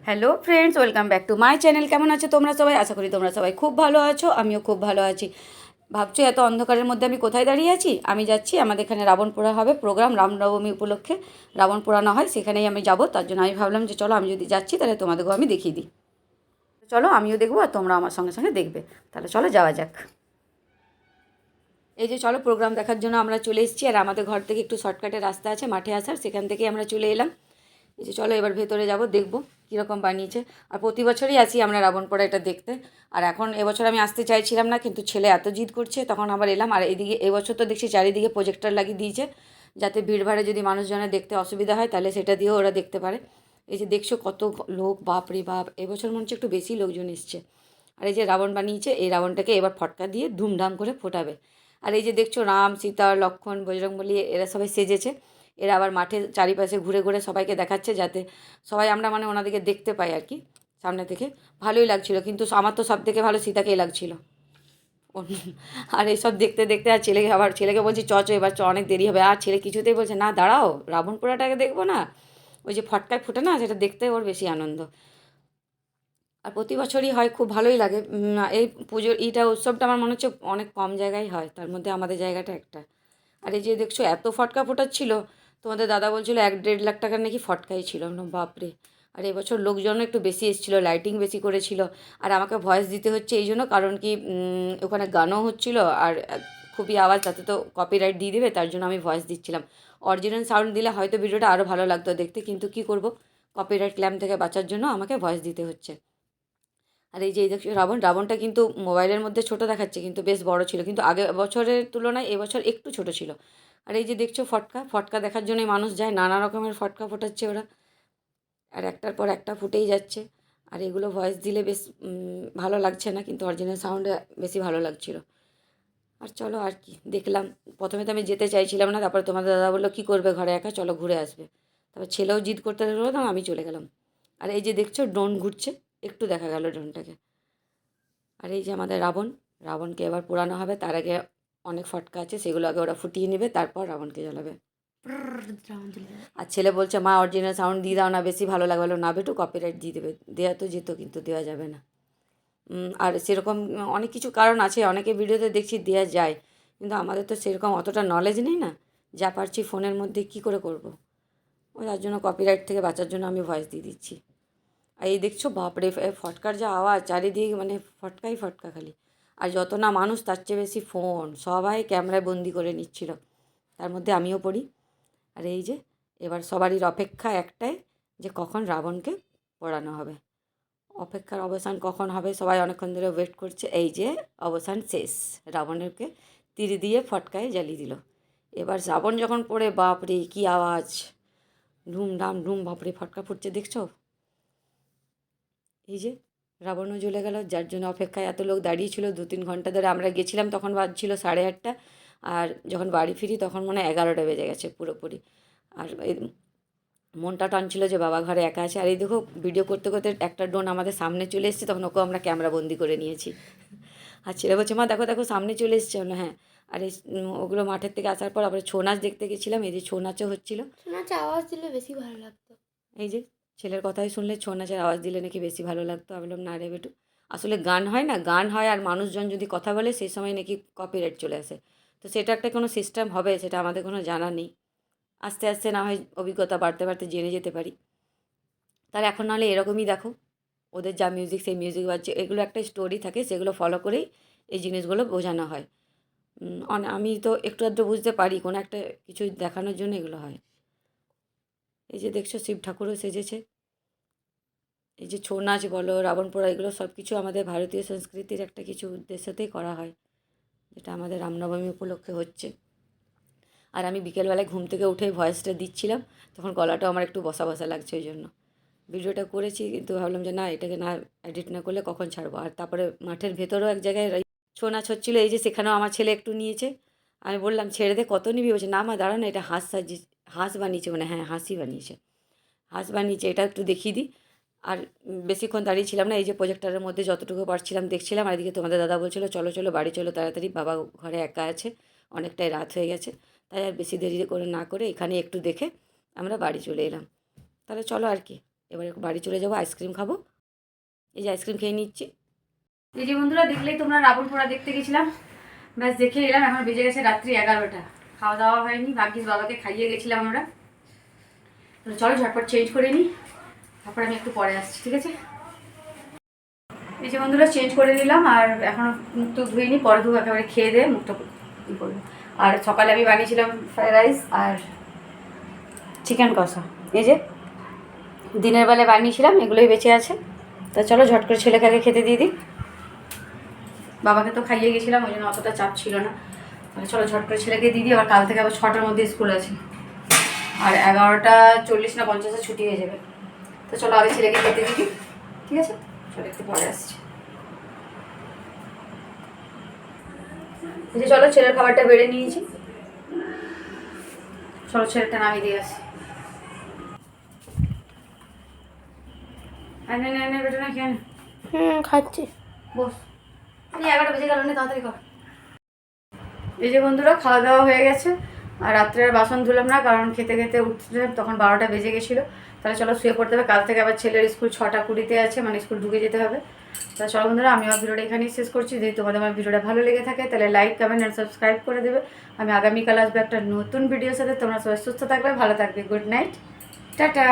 Hello friends, welcome back to my channel. কেমন আছো তোমরা সবাই? আশা করি তোমরা সবাই খুব ভালো আছো, আমিও খুব ভালো আছি। ভাবছো এত অন্ধকারের মধ্যে আমি কোথায় দাঁড়িয়ে আছি? আমি যাচ্ছি, আমাদের এখানে রাবণ পোড়া হবে, প্রোগ্রাম রামনবমী উপলক্ষে রাবণ পোড়ানো হয়, সেখানেই আমি যাব। তার জন্য আমি ভাবলাম যে চলো আমি যদি যাচ্ছি তাহলে তোমাদেরকেও আমি দেখিয়ে দিই। চলো আমিও দেখবো আর তোমরা আমার সঙ্গে সঙ্গে দেখবে। তাহলে চলো যাওয়া যাক। এই যে চলো, প্রোগ্রাম দেখার জন্য আমরা চলে এসেছি। আর আমাদের ঘর থেকে একটু শর্টকাটে রাস্তা আছে মাঠে আসার, সেখান থেকেই আমরা চলে এলাম। এই যে চলো এবার ভেতরে যাব, দেখবো কীরকম বানিয়েছে। আর প্রতি বছরই আসি আমরা রাবণ পোড়া এটা দেখতে। আর এখন এবছর আমি আসতে চাইছিলাম না, কিন্তু ছেলে এত জিদ করছে তখন আবার এলাম। আর এদিকে এবছর তো দেখছি চারিদিকে প্রজেক্টর লাগিয়ে দিয়েছে, যাতে ভিড়ভাড়ে যদি মানুষজনের দেখতে অসুবিধা হয় তাহলে সেটা দিয়েও ওরা দেখতে পারে। এই যে দেখছো কত লোক, বাপ রে বাপ, এবছর মনে হচ্ছে একটু বেশি লোকজন এসছে। আর এই যে রাবণ বানিয়েছে, এই রাবণটাকে এবার ফটকা দিয়ে ধুমধাম করে ফোটাবে। আর এই যে দেখছো রাম, সীতা, লক্ষ্মণ, বজরংবলী এরা সবাই সেজেছে। এরা আবার মাঠের চারিপাশে ঘুরে ঘুরে সবাইকে দেখাচ্ছে, যাতে সবাই আমরা মানে ওনাদেরকে দেখতে পাই আর কি সামনে থেকে। ভালোই লাগছিল, কিন্তু আমার তো সব থেকে ভালো সীতাকেই লাগছিল। আর এইসব দেখতে দেখতে আর ছেলেকে বলছি চ চ এবার চ, অনেক দেরি হবে। আর ছেলে কিছুতেই বলছে না, দাঁড়াও রাবণ পোড়াটাকে দেখবো না, ওই যে ফটকায় ফুটে না, সেটা দেখতে ওর বেশি আনন্দ। আর প্রতি বছরই হয়, খুব ভালোই লাগে। এই পুজোর উৎসবটা আমার মনে হচ্ছে অনেক কম জায়গায় হয়, তার মধ্যে আমাদের জায়গাটা একটা। আর এই যে দেখছো এত ফটকা ফোটাচ্ছিল, তোমাদের দাদা বলছিল 1-1.5 লাখ টাকার নাকি ফটকাই ছিল। বাপরে। আর এবছর লোকজনও একটু বেশি এসেছিলো, লাইটিং বেশি করেছিল। আর আমাকে ভয়েস দিতে হচ্ছে এই জন্য, কারণ কি ওখানে গানও হচ্ছিল। আর খুবই আওয়াজ, তাতে তো কপিরাইট দিয়ে দেবে, তার জন্য আমি ভয়েস দিচ্ছিলাম। অরিজিনাল সাউন্ড দিলে হয়তো ভিডিওটা আরও ভালো লাগতো দেখতে, কিন্তু কি করব, কপিরাইট ক্লেম থেকে বাঁচার জন্য আমাকে ভয়েস দিতে হচ্ছে। আর এই যে এই দেখছো রাবণটা কিন্তু মোবাইলের মধ্যে ছোট দেখাচ্ছে, কিন্তু বেশ বড় ছিল, কিন্তু আগের বছরের তুলনায় এবছর একটু ছোট ছিল। আর এই যে দেখছো ফটকা ফটকা দেখার জন্যই মানুষ যায়, নানা রকমের ফটকা ফোটাচ্ছে ওরা। আর একটার পর একটা ফুটেই যাচ্ছে। আর এগুলো ভয়েস দিলে বেশ ভালো লাগছে না, কিন্তু অরিজিনাল সাউন্ডে বেশি ভালো লাগছিল। আর চলো আর কি দেখলাম। প্রথমে তো আমি যেতে চাইছিলাম না, তারপরে তোমাদের দাদা বললো কী করবে ঘরে একা, চলো ঘুরে আসবে। তারপর ছেলেও জিদ করতে লাগলো, না আমি চলে গেলাম। আর এই যে দেখছো ড্রোন ঘুরছে, একটু দেখা গেল ড্রোনটাকে। আর এই যে আমাদের রাবণকে এবার পোড়ানো হবে, তার আগে অনেক ফটকা আছে, সেগুলো আগে ওরা ফুটিয়ে নেবে, তারপর রাবণকে জ্বালাবে। আর ছেলে বলছে মা অরিজিনাল সাউন্ড দিয়ে দাও না, বেশি ভালো লাগবে। বলো না বেটু, কপিরাইট দিয়ে দেবে। দেওয়া তো যেত, কিন্তু দেওয়া যাবে না। আর সেরকম অনেক কিছু কারণ আছে, অনেকে ভিডিওতে দেখছি দেওয়া যায়, কিন্তু আমাদের তো সেরকম অতটা নলেজ নেই না। যা পারছি ফোনের মধ্যে কী করে করব। ওই তার জন্য কপিরাইট থেকে বাঁচার জন্য আমি ভয়েস দিয়ে দিচ্ছি। আর এই দেখছো বাপরে, ফটকার যা আওয়াজ চারিদিকে, মানে ফটকাই ফটকা খালি। আর যত না মানুষ তার চেয়ে বেশি ফোন, সবাই ক্যামেরায় বন্দি করে নিচ্ছিল, তার মধ্যে আমিও পড়ি। আর এই যে এবার সবারই অপেক্ষা একটাই, যে কখন রাবণকে পোড়ানো হবে। অপেক্ষার অবসান কখন হবে, সবাই অনেকক্ষণ ধরে ওয়েট করছে। এই যে অবসান শেষ, রাবণকে তীর দিয়ে ফটকায় জ্বালিয়ে দিল। এবার রাবণ যখন পড়ে, বাপরে কী আওয়াজ, ধুমধাম ধুম, বাপরে ফটকা ফুটছে দেখছো। এই যে রাবণও জ্বলে গেল, যার জন্য অপেক্ষায় এত লোক দাঁড়িয়েছিল 2-3 ঘন্টা ধরে। আমরা গেছিলাম তখন বাজছিল 8:30, আর যখন বাড়ি ফিরি তখন মনে হয় 11টা বেজে গেছে পুরোপুরি। আর মনটা টানছিল যে বাবা ঘরে একা আছে। আর এই দেখো ভিডিও করতে করতে একটা ড্রোন আমাদের সামনে চলে এসেছে, তখন ওকেও আমরা ক্যামেরা বন্দি করে নিয়েছি। আর ছেলে বলছে মা দেখো দেখো সামনে চলে এসছে, হলো হ্যাঁ। আর এই ওগুলো মাঠের থেকে আসার পর আবার ছৌ নাচ দেখতে গেছিলাম, এই যে ছৌ নাচও হচ্ছিলো। ছৌ নাচে আওয়াজ দিলে বেশি ভালো লাগতো। এই যে ছেলের কথাই শুনলে ছৌ নাচের আওয়াজ দিলে নাকি বেশি ভালো লাগতো। আমি বললাম না রে বেটু, আসলে গান হয় না, গান হয় আর মানুষজন যদি কথা বলে সেই সময় নাকি কপিরাইট চলে আসে। তো সেটা একটা কোনো সিস্টেম হবে, সেটা আমাদের কোনো জানা নেই। আস্তে আস্তে না হয় অভিজ্ঞতা বাড়তে বাড়তে জেনে যেতে পারি। তাহলে এখন নাহলে এরকমই দেখো, ওদের যা মিউজিক সেই মিউজিক বাজছে, এগুলো একটা স্টোরি থাকে, সেগুলো ফলো করেই এই জিনিসগুলো বোঝানো হয়। আমি তো একটু আধটু বুঝতে পারি, কোনো একটা কিছু দেখানোর জন্য এগুলো হয়। এই যে দেখছো শিব ঠাকুরও সেজেছে। এই যে ছৌ নাচ বলো, রাবণ পোড়া, এগুলো সব কিছু আমাদের ভারতীয় সংস্কৃতির একটা কিছু উদ্দেশ্যতেই করা হয়, যেটা আমাদের রামনবমী উপলক্ষে হচ্ছে। আর আমি বিকেলবেলায় ঘুম থেকে উঠে ভয়েসটা দিচ্ছিলাম, তখন গলাটাও আমার একটু বসা বসা লাগছে, ওই জন্য ভিডিওটা করেছি। কিন্তু ভাবলাম যে না, এটাকে না এডিট না করলে কখন ছাড়বো। আর তারপরে মাঠের ভেতরেও এক জায়গায় ছৌ নাচ হচ্ছিলো, এই যে সেখানেও আমার ছেলে একটু নিয়েছে। আমি বললাম ছেড়ে দে, কত নিবি? বলছে না মা দাঁড়া না, এটা হাঁস সাজিয়ে, হাঁস বানিয়েছে, মানে হ্যাঁ হাঁসই বানিয়েছে, হাঁস বানিয়েছে, এটা একটু দেখিয়ে দিই। আর বেশিক্ষণ দাঁড়িয়ে ছিলাম না, এই যে প্রজেক্টরের মধ্যে যতটুকু পারছিলাম দেখছিলাম। আর এদিকে তোমাদের দাদা বলছিল চলো চলো বাড়ি চলো তাড়াতাড়ি, বাবা ঘরে একা আছে, অনেকটাই রাত হয়ে গেছে। তাই আর বেশি দেরি করে না করে এখানে একটু দেখে আমরা বাড়ি চলে এলাম। তাহলে চলো আর কি, এবারে বাড়ি চলে যাবো, আইসক্রিম খাবো। এই যে আইসক্রিম খেয়ে নিচ্ছি। এই যে বন্ধুরা, দেখলেই তোমরা রাবণ পোড়া দেখতে গেছিলাম, ব্যাস দেখে এলাম। এখন বেজে গেছে রাত্রি 11টা, খাওয়া দাওয়া হয়নি। ভাগ্যিস বাবাকে খাইয়ে গেছিলাম আমরা। তো চলো ঝটপট চেঞ্জ করে নিই, তারপর আমি একটু পরে আসছি, ঠিক আছে? এই যে বন্ধুরা, চেঞ্জ করে নিলাম, আর এখনও মুখ টুক ধুইনি, পরে ধুবো, একেবারে খেয়ে দিয়ে মুখটা ই করবো। আর সকালে আমি বানিয়েছিলাম ফ্রাইড রাইস আর চিকেন কষা। এই যে দিনের বেলায় বানিয়েছিলাম, এগুলোই বেঁচে আছে। তা চলো ঝট করে ছেলেকে আগে খেতে দিয়ে দিই। বাবাকে তো খাইয়ে গেছিলাম, ওই জন্য অতটা চাপ ছিল না। তাহলে চলো ঝট করে ছেলেকে দিয়ে দিই, আবার কাল থেকে আবার 6টার মধ্যে স্কুল আছে, আর 11টা 40 না 50-এ ছুটি হয়ে যাবে। তো চলো আগে ছেলেকে খেতে দিয়ে দিই, ঠিক আছে? চলো একটু পরে আসছি। এই যে চলো ছেলের খাবারটা বেড়ে নিয়েছি, চলো ছেলেটা নামিয়ে দিয়ে আসি। বেটা না খেয়ে খাচ্ছি। বস, এই 11টা বেজে গেল না, তাড়াতাড়ি কর। এই যে বন্ধুরা, খাওয়া দাওয়া হয়ে গেছে, আর রাত্রে আর বাসন ধুলাম না, কারণ খেতে খেতে উঠতে তখন 12টা বেজে গেছিলো। তাহলে চলো শুয়ে পড়তে হবে, কাল থেকে আবার ছেলের স্কুল 6টা 20-তে আছে, মানে স্কুল ঢুকে যেতে হবে। তাহলে চলো বন্ধুরা, আমি আমার ভিডিওটা এখানেই শেষ করছি। যদি তোমাদের আমার ভিডিওটা ভালো লেগে থাকে তাহলে লাইক, কমেন্ট অ্যান্ড সাবস্ক্রাইব করে দেবে। আমি আগামীকাল আসবো একটা নতুন ভিডিওর সাথে। তোমরা সবাই সুস্থ থাকবে, ভালো থাকবে। Good night, tata.